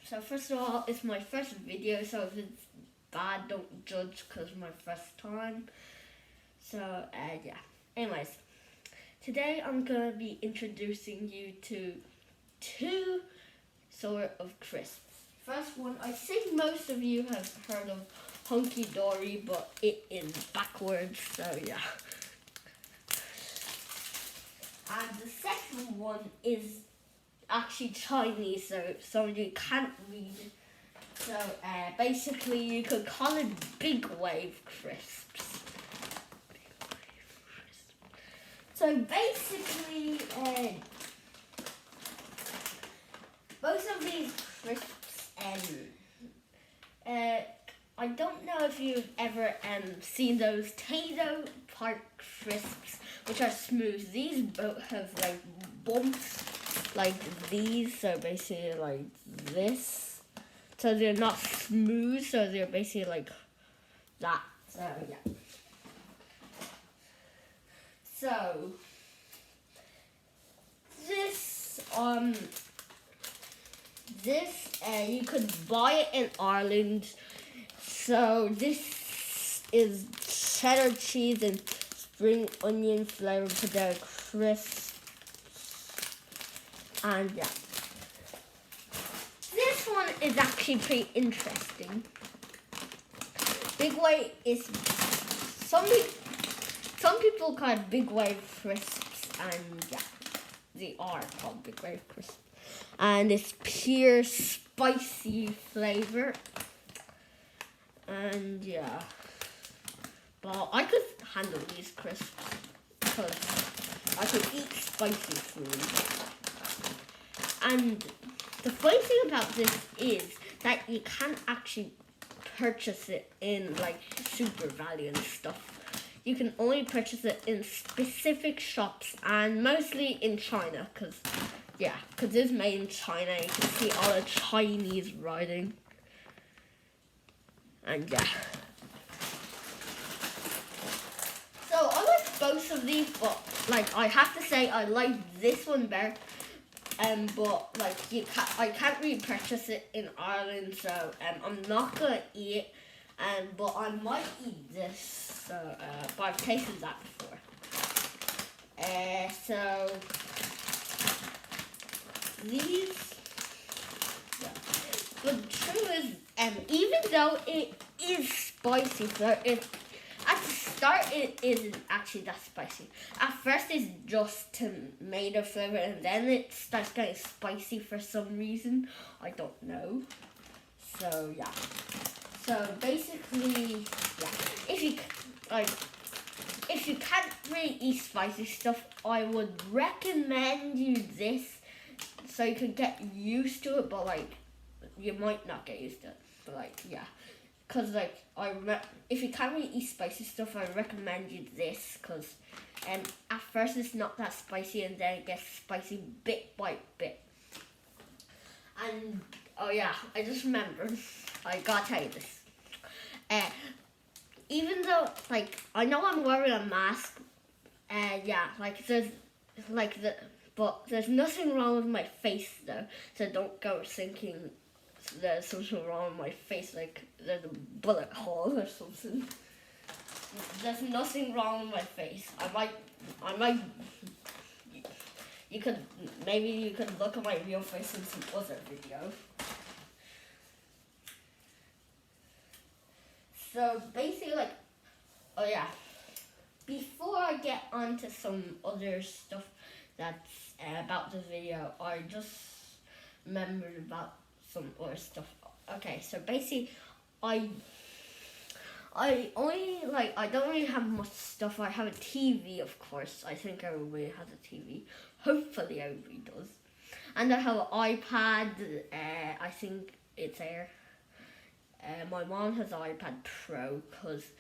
So first of all, it's my first video, so if it's bad, don't judge because my first time. So yeah. Anyways, today I'm gonna be introducing you to two sort of crisps. First one, I think most of you have heard of Hunky Dory, but it is backwards, so yeah. And the second one is actually Chinese, so some of you can't read. So basically you could call it big wave crisps. So basically, both of these crisps, I don't know if you've ever seen those Tato Park crisps, which are smooth. These both have like bumps like these, so basically like this. So they're not smooth, so they're basically like that. So yeah. So this you could buy it in Ireland. So this is cheddar cheese and spring onion flavored potato crisps. And yeah. This one is actually pretty interesting. Big wave is some people call it big wave crisps, and yeah, they are called big wave crisps. And it's pure spicy flavor. And yeah, but I could handle these crisps because I could eat spicy food. And the funny thing about this is that you can't actually purchase it in like Super Value and stuff. You can only purchase it in specific shops and mostly in China because it's made in China. You can see all the Chinese writing. And yeah. So I like both of these, but like I have to say I like this one better. But like I can't really purchase it in Ireland, so I'm not gonna eat it. But I might eat this. So but I've tasted that before. So these. Yeah. But the truth is, even though it is spicy, so at the start it isn't actually that spicy. At first it's just tomato flavor, and then it starts getting spicy for some reason. I don't know. So yeah. So basically, yeah. If you can't really eat spicy stuff, I would recommend you this, so you can get used to it. But like, you might not get used to it. But like, yeah. Cause like if you can't really eat spicy stuff, I recommend you this. Cause at first it's not that spicy, and then it gets spicy bit by bit. And oh yeah, I just remembered. I gotta tell you this. Even though like I know I'm wearing a mask, but there's nothing wrong with my face though. So don't go thinking there's something wrong with my face, like there's a bullet hole or something. There's nothing wrong with my face. I might. You could look at my real face in some other video. So basically, like, oh yeah. Before I get onto some other stuff that's about this video, I just remembered about some other stuff. Okay, so basically, I don't really have much stuff. I have a TV, of course. I think everybody has a TV. Hopefully everybody does. And I have an iPad. I think it's there. My mom has an iPad Pro because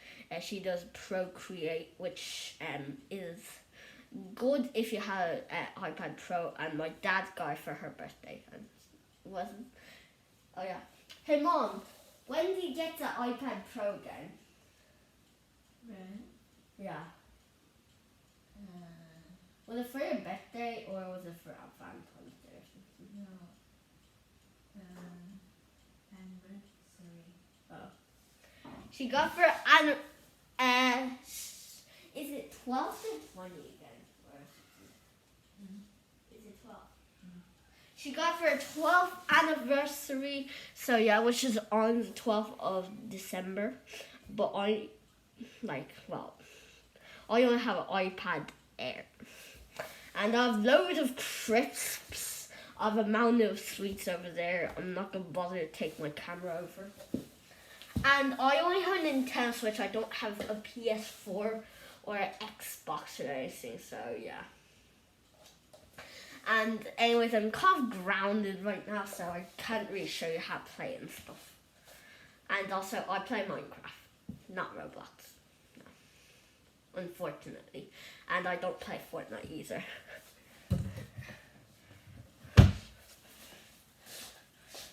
she does Procreate, which is good if you have an iPad Pro. And my dad got it for her birthday, and it wasn't. Oh yeah. Hey Mom, when do you get the iPad Pro again? Right. Yeah. Was it for your birthday or was it for Valentine's Day or something? No. She got for is it 12 or 20 again? Or is it 12? She got for her 12th anniversary. So yeah, which is on the 12th of December. But I only have an iPad Air. And I have loads of crisps. I have a mountain of sweets over there. I'm not going to bother to take my camera over. And I only have a Nintendo Switch. I don't have a PS4 or an Xbox or anything. So yeah. And anyways, I'm kind of grounded right now. So I can't really show you how to play and stuff. And also, I play Minecraft. Not Roblox. No. Unfortunately. And I don't play Fortnite either.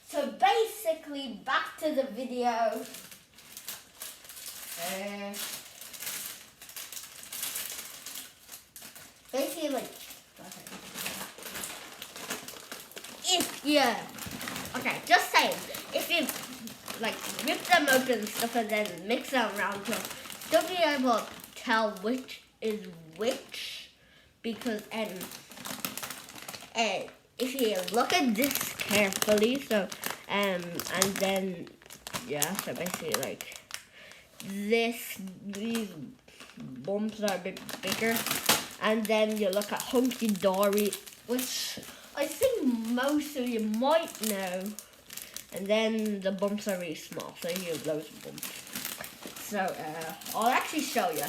So basically, back to the video. Basically, like, okay, just saying, if you like rip them open and stuff and then mix them around, you'll still be able to tell which is which, because if you look at this carefully, so and then yeah, so basically like these bumps are a bit bigger, and then you look at Hunky Dory, which I think most of you might know, and then the bumps are really small, so you have loads of bumps. So I'll actually show you.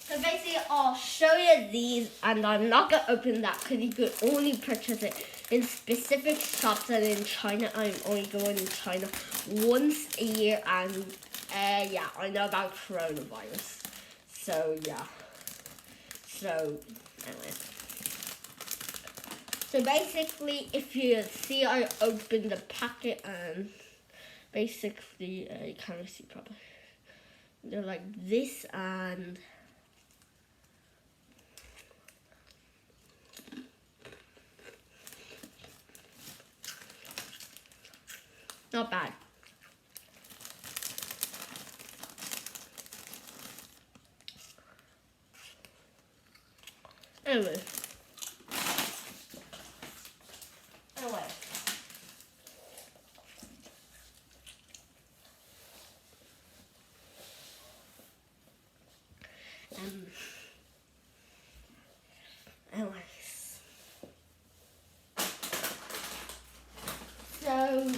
So basically, I'll show you these, and I'm not going to open that because you could only purchase it in specific shops, and in China, I'm only going in China once a year, and yeah, I know about coronavirus. So yeah. So anyway. So basically, if you see, I opened the packet, and basically, you can't see properly. They're like this, and not bad. Anyway. Anyways. So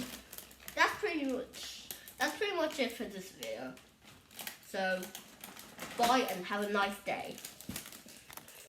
that's pretty much it for this video. So bye and have a nice day.